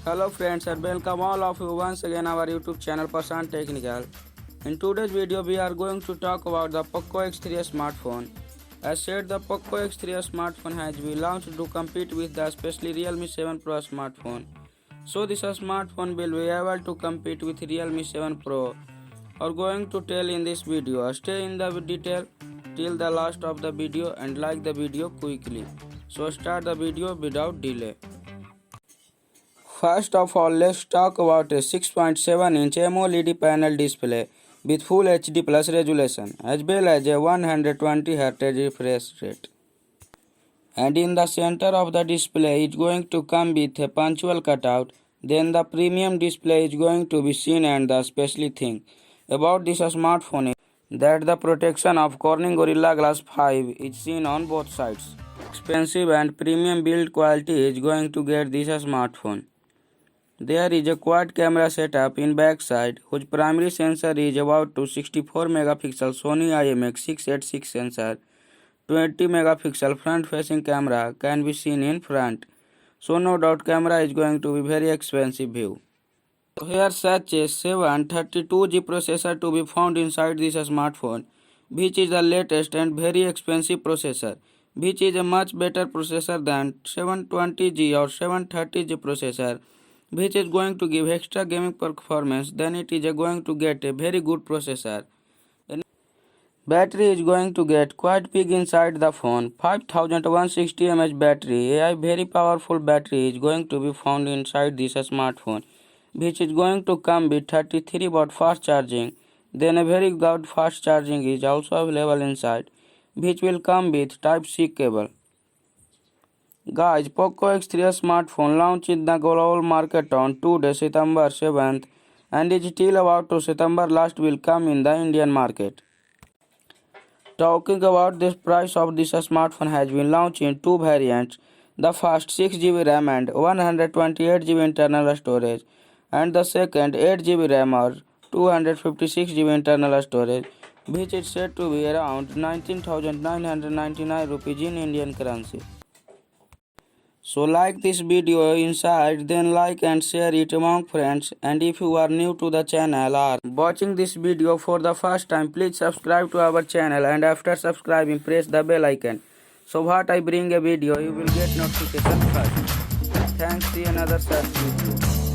Hello friends and welcome all of you once again our YouTube channel Prashant Technical. In today's video we are going to talk about the Poco X3 smartphone. As said, the Poco X3 smartphone has been launched to compete with the especially Realme 7 Pro smartphone. So this smartphone will be able to compete with Realme 7 Pro. Are going to tell in this video. Stay in the detail till the last of the video and like the video quickly. So start the video without delay. First of all, let's talk about a 6.7-inch AMOLED panel display with Full HD Plus resolution as well as a 120 Hz refresh rate. And in the center of the display is going to come with a punctual cutout. Then the premium display is going to be seen, and the special thing about this smartphone is that the protection of Corning Gorilla Glass 5 is seen on both sides. Expensive and premium build quality is going to get this smartphone. There is a quad camera setup in backside whose primary sensor is about to 64 megapixel Sony IMX686 sensor. 20 megapixel front facing camera can be seen in front. So no doubt camera is going to be very expensive view. So here such a 732G processor to be found inside this smartphone, which is the latest and very expensive processor, which is a much better processor than 720G or 730G processor, which is going to give extra gaming performance. Then it is going to get a very good processor. And battery is going to get quite big inside the phone. 5160 mAh battery, a very powerful battery is going to be found inside this smartphone, which is going to come with 33 watt fast charging. Then a very good fast charging is also available inside, which will come with Type-C cable. Guys, Poco X3 smartphone launched in the global market on today September 7th and is still about to September last will come in the Indian market. Talking about this price of this smartphone has been launched in two variants. The first 6GB RAM and 128GB internal storage, and the second 8GB RAM or 256GB internal storage, which is said to be around 19,999 rupees in Indian currency. So like this video inside, then like and share it among friends, and if you are new to the channel or watching this video for the first time, please subscribe to our channel, and after subscribing press the bell icon. So what I bring a video you will get notification first. Thanks, see another such video.